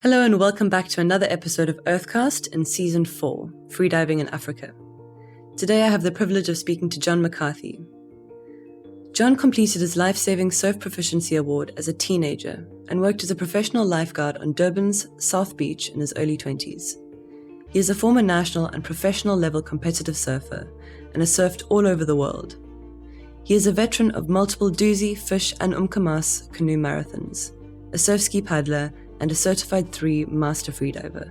Hello and welcome back to another episode of Earthcast in Season 4, Freediving in Africa. Today I have the privilege of speaking to John McCarthy. John completed his Life-Saving Surf Proficiency Award as a teenager and worked as a professional lifeguard on Durban's South Beach in his early 20s. He is a former national and professional level competitive surfer and has surfed all over the world. He is a veteran of multiple Duzi, Fish and Umkamas canoe marathons, a surf ski paddler and a certified 3 master freediver.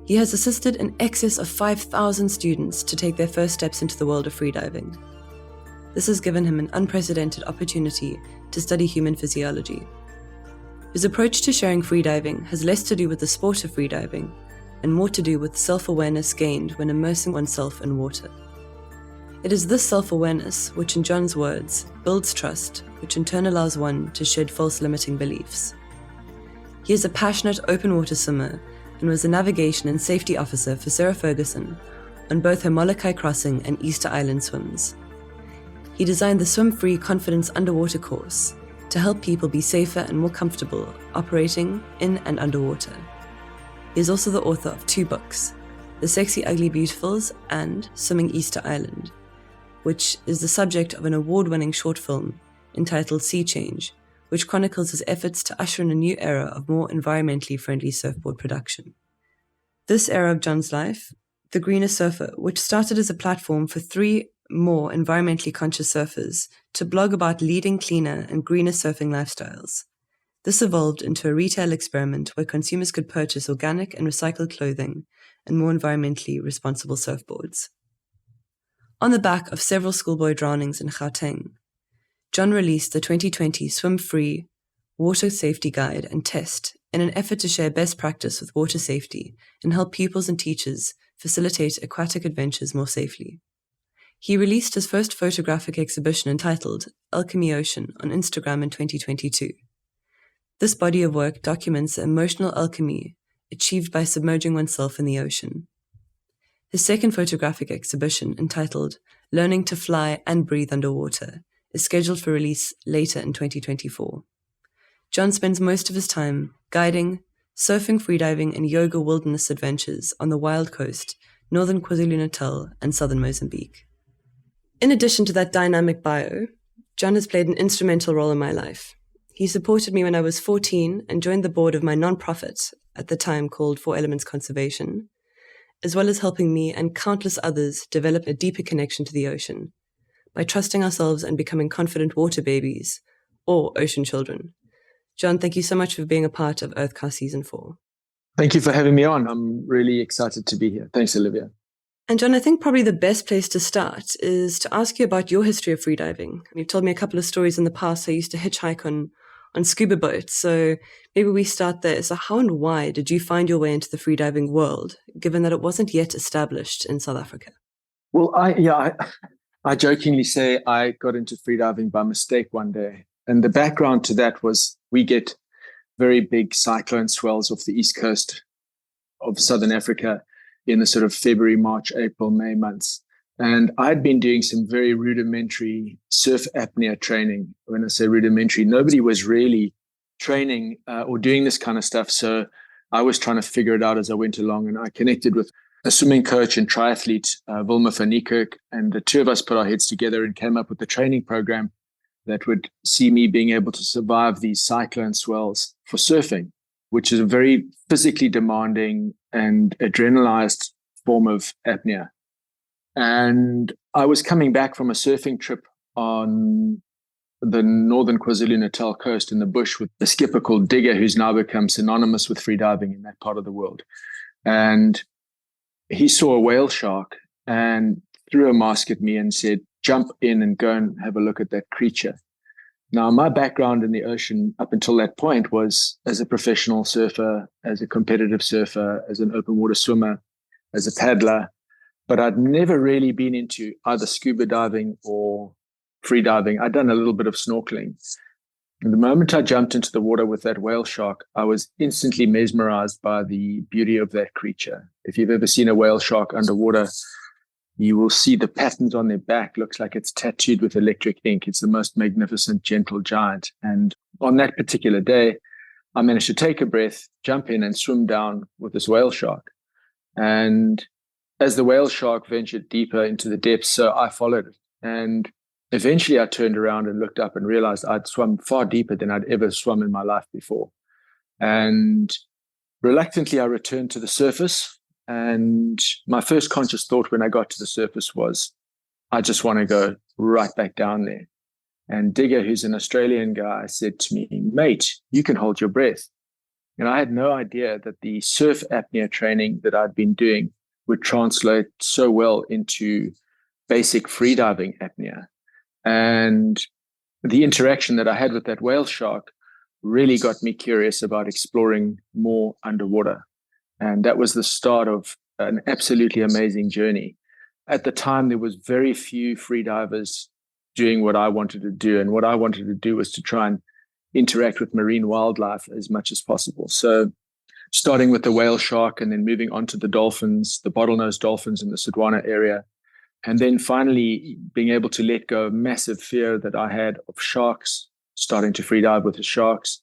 He has assisted in excess of 5,000 students to take their first steps into the world of freediving. This has given him an unprecedented opportunity to study human physiology. His approach to sharing freediving has less to do with the sport of freediving and more to do with self-awareness gained when immersing oneself in water. It is this self-awareness which, in John's words, builds trust, which in turn allows one to shed false limiting beliefs. He is a passionate open water swimmer and was a navigation and safety officer for Sarah Ferguson on both her Molokai Crossing and Easter Island swims. He designed the Swim Free Confidence Underwater course to help people be safer and more comfortable operating in and underwater. He is also the author of 2 books, The Sexy Ugly Beautifuls and Swimming Easter Island, which is the subject of an award-winning short film entitled Sea Change, which chronicles his efforts to usher in a new era of more environmentally friendly surfboard production. This era of John's life, The Greener Surfer, which started as a platform for 3 more environmentally conscious surfers to blog about leading cleaner and greener surfing lifestyles. This evolved into a retail experiment where consumers could purchase organic and recycled clothing and more environmentally responsible surfboards. On the back of several schoolboy drownings in Gauteng, John released the 2020 Swim Free Water Safety Guide and Test in an effort to share best practice with water safety and help pupils and teachers facilitate aquatic adventures more safely. He released his first photographic exhibition entitled Alchemy Ocean on Instagram in 2022. This body of work documents the emotional alchemy achieved by submerging oneself in the ocean. His second photographic exhibition, entitled Learning to Fly and Breathe Underwater, is scheduled for release later in 2024. John spends most of his time guiding, surfing, freediving, and yoga wilderness adventures on the wild coast, northern KwaZulu-Natal and southern Mozambique. In addition to that dynamic bio, John has played an instrumental role in my life. He supported me when I was 14 and joined the board of my non-profit, at the time called 4 Elements Conservation, as well as helping me and countless others develop a deeper connection to the ocean by trusting ourselves and becoming confident water babies, or ocean children. John, thank you so much for being a part of Earthcast Season 4. Thank you for having me on. I'm really excited to be here. Thanks, Olivia. And John, I think probably the best place to start is to ask you about your history of freediving. You've told me a couple of stories in the past. So I used to hitchhike on scuba boats. So maybe we start there. So how and why did you find your way into the freediving world, given that it wasn't yet established in South Africa? Well, I jokingly say I got into freediving by mistake one day. And the background to that was we get very big cyclone swells off the east coast of Southern Africa in the sort of February, March, April, May months. And I'd been doing some very rudimentary surf apnea training. When I say rudimentary, nobody was really training or doing this kind of stuff. So I was trying to figure it out as I went along. And I connected with a swimming coach and triathlete, Wilma van Niekerk, and the two of us put our heads together and came up with a training program that would see me being able to survive these cyclone swells for surfing, which is a very physically demanding and adrenalized form of apnea. And I was coming back from a surfing trip on the northern KwaZulu-Natal coast in the bush with a skipper called Digger, who's now become synonymous with freediving in that part of the world. And he saw a whale shark and threw a mask at me and said, jump in and go and have a look at that creature. Now, my background in the ocean up until that point was as a professional surfer, as a competitive surfer, as an open water swimmer, as a paddler, but I'd never really been into either scuba diving or free diving. I'd done a little bit of snorkeling. And the moment I jumped into the water with that whale shark, I was instantly mesmerized by the beauty of that creature. If you've ever seen a whale shark underwater, you will see the patterns on their back. Looks like it's tattooed with electric ink. It's the most magnificent, gentle giant. And on that particular day, I managed to take a breath, jump in and swim down with this whale shark. And as the whale shark ventured deeper into the depths, so I followed it. And eventually I turned around and looked up and realized I'd swum far deeper than I'd ever swum in my life before. And reluctantly, I returned to the surface. And my first conscious thought when I got to the surface was, I just want to go right back down there. And Digger, who's an Australian guy, said to me, mate, you can hold your breath. And I had no idea that the surf apnea training that I'd been doing would translate so well into basic freediving apnea. And the interaction that I had with that whale shark really got me curious about exploring more underwater. And that was the start of an absolutely amazing journey. At the time, there was very few freedivers doing what I wanted to do. And what I wanted to do was to try and interact with marine wildlife as much as possible. So starting with the whale shark and then moving on to the dolphins, the bottlenose dolphins in the Sodwana area, and then finally being able to let go of massive fear that I had of sharks, starting to freedive with the sharks.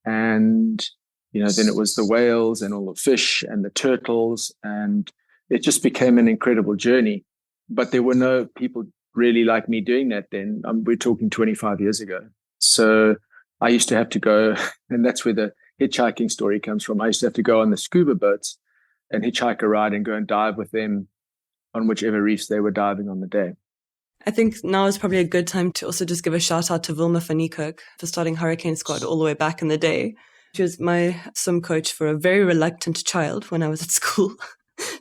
And, then it was the whales and all the fish and the turtles. And it just became an incredible journey. But there were no people really like me doing that then. We're talking 25 years ago. So I used to have to go, and that's where the hitchhiking story comes from. I used to have to go on the scuba boats and hitchhike a ride and go and dive with them on whichever reefs they were diving on the day. I think now is probably a good time to also just give a shout out to Wilma van Niekerk for starting Hurricane Squad all the way back in the day. She was my swim coach for a very reluctant child when I was at school.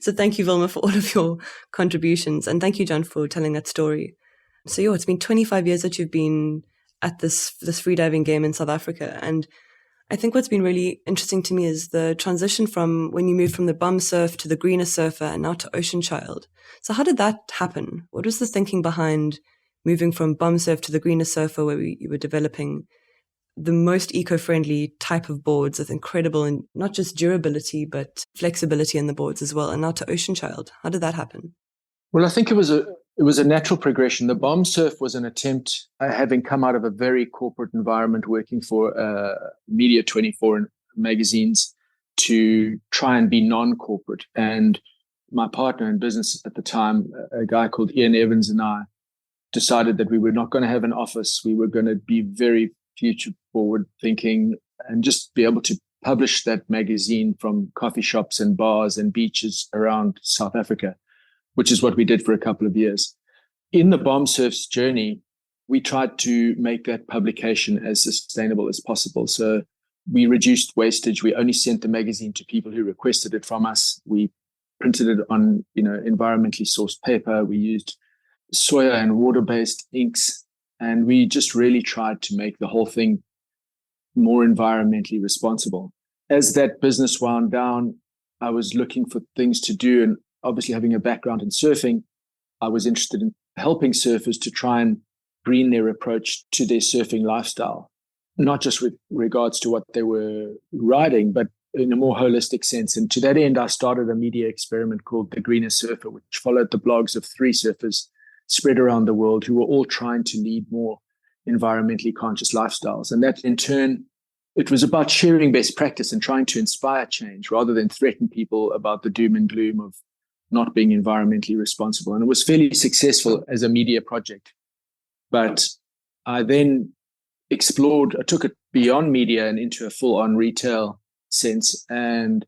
So thank you, Wilma, for all of your contributions. And thank you, John, for telling that story. So it's been 25 years that you've been at this freediving game in South Africa. And I think what's been really interesting to me is the transition from when you moved from the bum surf to the greener surfer and now to ocean child. So how did that happen? What was the thinking behind moving from bum surf to the greener surfer, where you were developing the most eco-friendly type of boards with incredible, and not just durability, but flexibility in the boards as well, and now to ocean child? How did that happen? Well, I think it was a natural progression. The bomb surf was an attempt, having come out of a very corporate environment, working for Media 24 magazines, to try and be non-corporate. And my partner in business at the time, a guy called Ian Evans, and I decided that we were not going to have an office. We were going to be very future forward thinking and just be able to publish that magazine from coffee shops and bars and beaches around South Africa, which is what we did for a couple of years. In the bomb surf's journey, we tried to make that publication as sustainable as possible. So we reduced wastage. We only sent the magazine to people who requested it from us. We printed it on, environmentally sourced paper. We used soya and water-based inks. And we just really tried to make the whole thing more environmentally responsible. As that business wound down, I was looking for things to do. And obviously having a background in surfing, I was interested in helping surfers to try and green their approach to their surfing lifestyle, not just with regards to what they were riding, but in a more holistic sense. And to that end, I started a media experiment called The Greener Surfer, which followed the blogs of 3 surfers spread around the world who were all trying to lead more environmentally conscious lifestyles. And that in turn, it was about sharing best practice and trying to inspire change rather than threaten people about the doom and gloom of not being environmentally responsible. And it was fairly successful as a media project. But I then I took it beyond media and into a full-on retail sense. And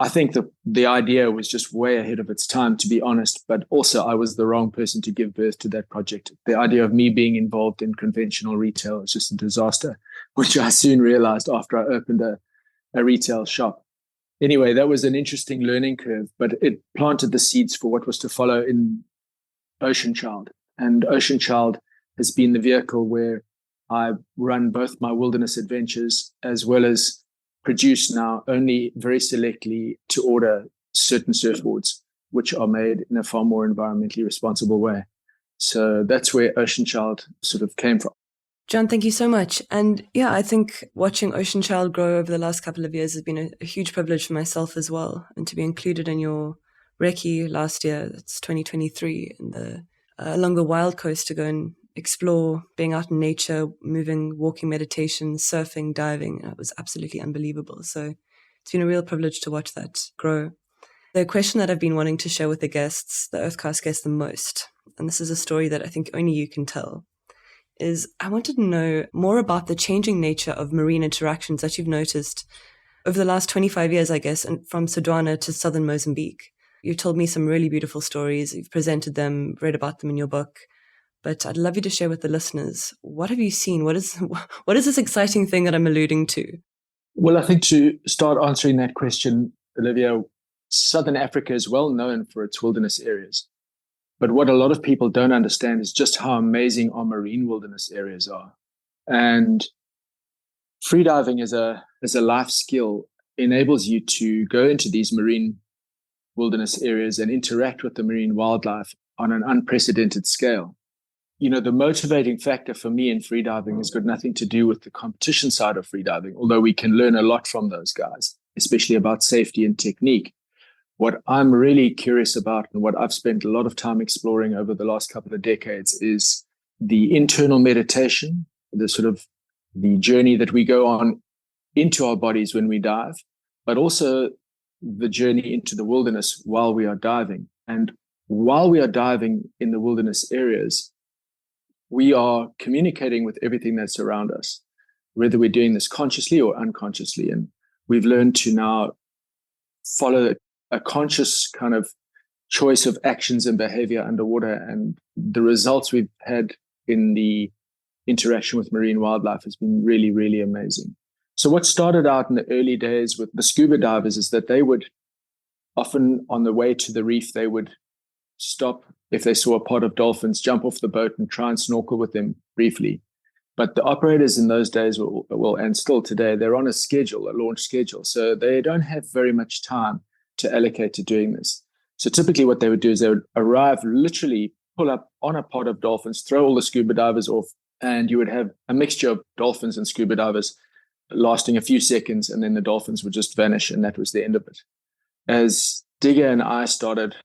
I think the idea was just way ahead of its time, to be honest, but also I was the wrong person to give birth to that project. The idea of me being involved in conventional retail was just a disaster, which I soon realized after I opened a retail shop. Anyway, that was an interesting learning curve, but it planted the seeds for what was to follow in Ocean Child. And Ocean Child has been the vehicle where I run both my wilderness adventures as well as produce now only very selectly to order certain surfboards, which are made in a far more environmentally responsible way. So that's where Ocean Child sort of came from. John, thank you so much. And I think watching Ocean Child grow over the last couple of years has been a huge privilege for myself as well. And to be included in your recce last year, that's 2023, in along the Wild Coast, to go and explore, being out in nature, moving, walking, meditation, surfing, diving. It was absolutely unbelievable. So it's been a real privilege to watch that grow. The question that I've been wanting to share with the guests, the Earthcast guests, the most, and this is a story that I think only you can tell, is I wanted to know more about the changing nature of marine interactions that you've noticed over the last 25 years, I guess, and from Sodwana to southern Mozambique. You've told me some really beautiful stories. You've presented them, read about them in your book. But I'd love you to share with the listeners, what have you seen? What is this exciting thing that I'm alluding to? Well, I think to start answering that question, Olivia, Southern Africa is well known for its wilderness areas. But what a lot of people don't understand is just how amazing our marine wilderness areas are. And freediving as a life skill enables you to go into these marine wilderness areas and interact with the marine wildlife on an unprecedented scale. The motivating factor for me in freediving has got nothing to do with the competition side of freediving, although we can learn a lot from those guys, especially about safety and technique. What I'm really curious about and what I've spent a lot of time exploring over the last couple of decades is the internal meditation, the journey that we go on into our bodies when we dive, but also the journey into the wilderness while we are diving. And while we are diving in the wilderness areas, we are communicating with everything that's around us, whether we're doing this consciously or unconsciously. And we've learned to now follow a conscious kind of choice of actions and behavior underwater. And the results we've had in the interaction with marine wildlife has been really, really amazing. So what started out in the early days with the scuba divers is that they would often on the way to the reef, they would stop if they saw a pod of dolphins, jump off the boat and try and snorkel with them briefly. But the operators in those days, and still today, they're on a schedule, a launch schedule. So they don't have very much time to allocate to doing this. So typically what they would do is they would arrive, literally pull up on a pod of dolphins, throw all the scuba divers off, and you would have a mixture of dolphins and scuba divers lasting a few seconds, and then the dolphins would just vanish, and that was the end of it. As Digger and I started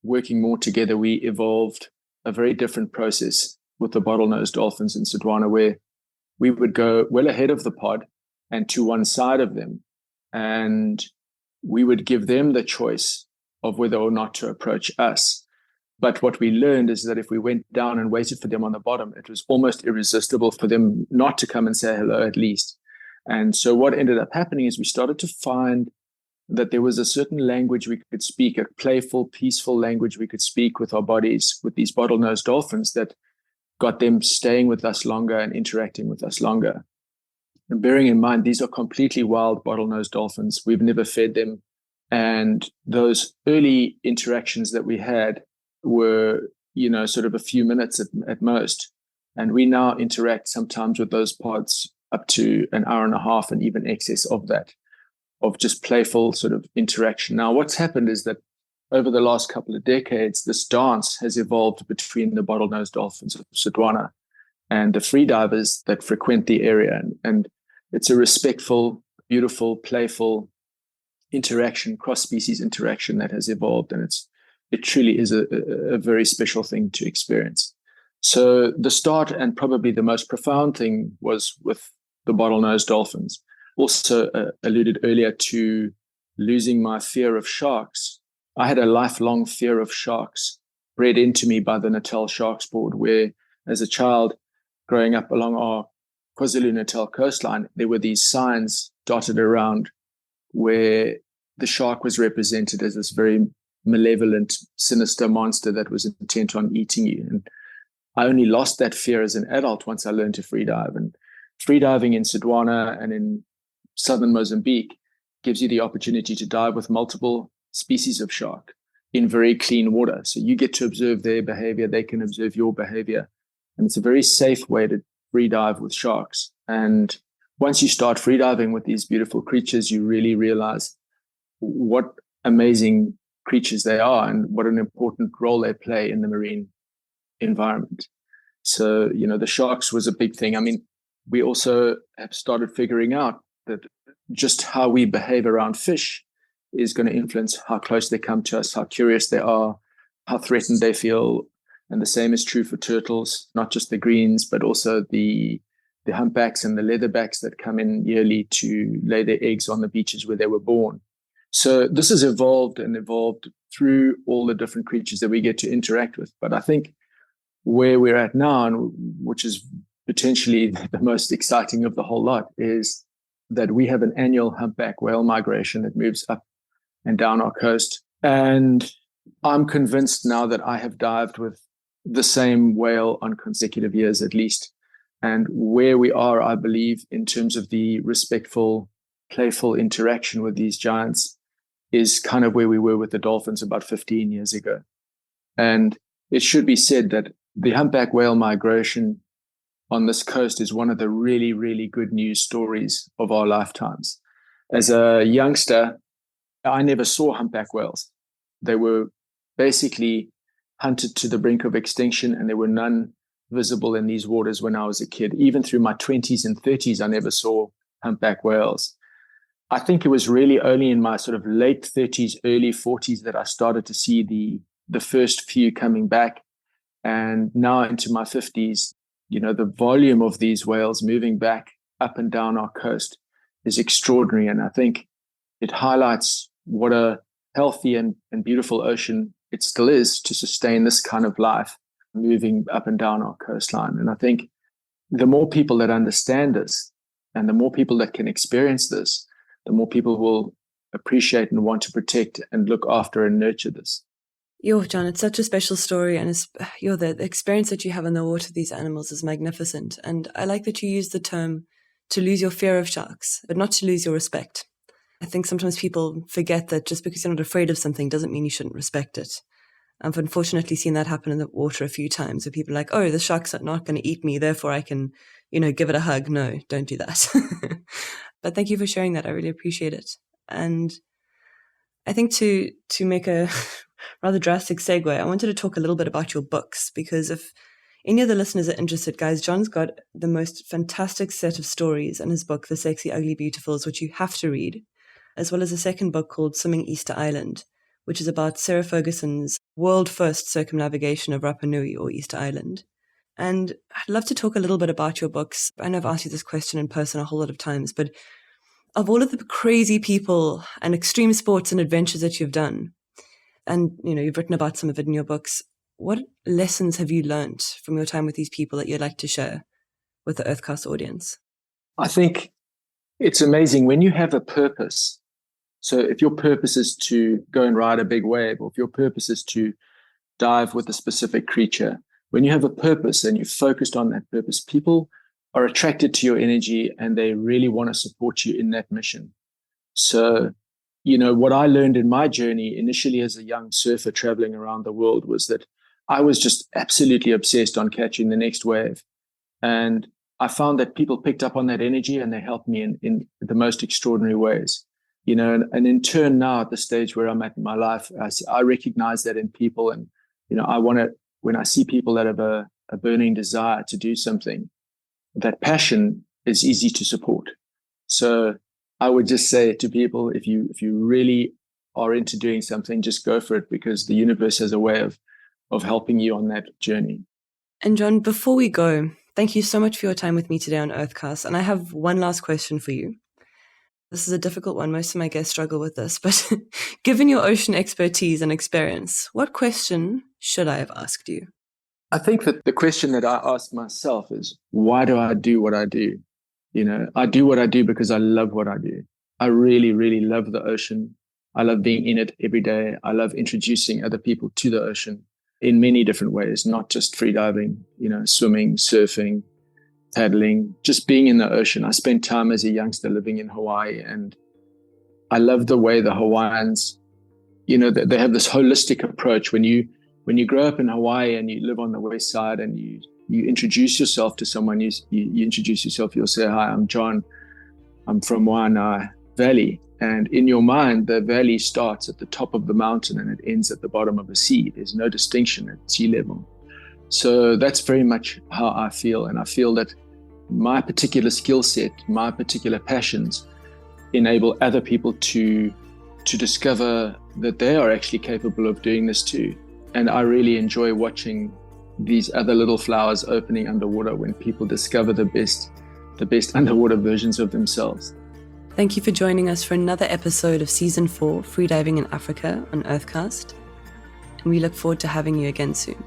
working more together, we evolved a very different process with the bottlenose dolphins in Sodwana, where we would go well ahead of the pod and to one side of them, and we would give them the choice of whether or not to approach us. But what we learned is that if we went down and waited for them on the bottom, it was almost irresistible for them not to come and say hello at least. And so what ended up happening is we started to find that there was a certain language we could speak, a playful, peaceful language we could speak with our bodies, with these bottlenose dolphins, that got them staying with us longer and interacting with us longer. And bearing in mind, these are completely wild bottlenose dolphins. We've never fed them. And those early interactions that we had were, sort of a few minutes at most. And we now interact sometimes with those pods up to an hour and a half and even excess of that, of just playful sort of interaction. Now, what's happened is that over the last couple of decades, this dance has evolved between the bottlenose dolphins of Sodwana and the freedivers that frequent the area. And it's a respectful, beautiful, playful interaction, cross-species interaction that has evolved. And it truly is a very special thing to experience. So the start and probably the most profound thing was with the bottlenose dolphins. Also alluded earlier to losing my fear of sharks. I had a lifelong fear of sharks bred into me by the Natal Sharks Board, where as a child growing up along our KwaZulu-Natal coastline, there were these signs dotted around where the shark was represented as this very malevolent, sinister monster that was intent on eating you. And I only lost that fear as an adult once I learned to freedive. And freediving in Sodwana and in southern Mozambique gives you the opportunity to dive with multiple species of shark in very clean water. So you get to observe their behavior, they can observe your behavior. And it's a very safe way to freedive with sharks. And once you start freediving with these beautiful creatures, you really realize what amazing creatures they are and what an important role they play in the marine environment. So, the sharks was a big thing. I mean, we also have started figuring out that just how we behave around fish is going to influence how close they come to us, how curious they are, how threatened they feel. And the same is true for turtles, not just the greens, but also the humpbacks and the leatherbacks that come in yearly to lay their eggs on the beaches where they were born. So this has evolved through all the different creatures that we get to interact with. But I think where we're at now, and which is potentially the most exciting of the whole lot, is that we have an annual humpback whale migration that moves up and down our coast. And I'm convinced now that I have dived with the same whale on consecutive years at least. And where we are, I believe, in terms of the respectful, playful interaction with these giants is kind of where we were with the dolphins about 15 years ago. And it should be said that the humpback whale migration on this coast is one of the really, really good news stories of our lifetimes. As a youngster, I never saw humpback whales. They were basically hunted to the brink of extinction, and there were none visible in these waters when I was a kid. Even through my 20s and 30s, I never saw humpback whales. I think it was really only in my sort of late 30s, early 40s that I started to see the first few coming back. And now into my 50s, the volume of these whales moving back up and down our coast is extraordinary. And I think it highlights what a healthy and beautiful ocean it still is to sustain this kind of life moving up and down our coastline. And I think the more people that understand this and the more people that can experience this, the more people will appreciate and want to protect and look after and nurture this. John, it's such a special story, and the experience that you have in the water with these animals is magnificent. And I like that you use the term to lose your fear of sharks, but not to lose your respect. I think sometimes people forget that just because you're not afraid of something doesn't mean you shouldn't respect it. I've unfortunately seen that happen in the water a few times, where people are like, oh, the shark's not going to eat me, therefore I can, give it a hug. No, don't do that. But thank you for sharing that. I really appreciate it. And I think to make a rather drastic segue, I wanted to talk a little bit about your books, because if any of the listeners are interested, guys, John's got the most fantastic set of stories in his book, The Sexy, Ugly, Beautifuls, which you have to read, as well as a second book called Swimming Easter Island, which is about Sarah Ferguson's world-first circumnavigation of Rapa Nui, or Easter Island. And I'd love to talk a little bit about your books. I know I've asked you this question in person a whole lot of times, but of all of the crazy people and extreme sports and adventures that you've done, and you've written about some of it in your books, what lessons have you learned from your time with these people that you'd like to share with the Earthcast audience? I think it's amazing when you have a purpose. So if your purpose is to go and ride a big wave, or if your purpose is to dive with a specific creature, when you have a purpose and you're focused on that purpose, people are attracted to your energy and they really want to support you in that mission. So, what I learned in my journey initially as a young surfer traveling around the world was that I was just absolutely obsessed on catching the next wave. And I found that people picked up on that energy and they helped me in the most extraordinary ways. And in turn now at the stage where I'm at in my life, I recognize that in people. And, when I see people that have a burning desire to do something, that passion is easy to support. So I would just say to people, if you really are into doing something, just go for it, because the universe has a way of helping you on that journey. And John, before we go, thank you so much for your time with me today on Earthcast. And I have one last question for you. This is a difficult one. Most of my guests struggle with this, but given your ocean expertise and experience, what question should I have asked you? I think that the question that I ask myself is, why do I do what I do? I do what I do because I love what I do. I really, really love the ocean. I love being in it every day. I love introducing other people to the ocean in many different ways, not just freediving, swimming, surfing, paddling, just being in the ocean. I spent time as a youngster living in Hawaii, and I love the way the Hawaiians, they have this holistic approach. When you grow up in Hawaii and you live on the west side and you introduce yourself to someone, you introduce yourself, you'll say, hi, I'm John. I'm from Waianae Valley. And in your mind, the valley starts at the top of the mountain and it ends at the bottom of the sea. There's no distinction at sea level. So that's very much how I feel. And I feel that my particular skill set, my particular passions enable other people to discover that they are actually capable of doing this too. And I really enjoy watching these other little flowers opening underwater when people discover the best underwater versions of themselves. Thank you for joining us for another episode of Season 4, Freediving in Africa on Earthcast. And we look forward to having you again soon.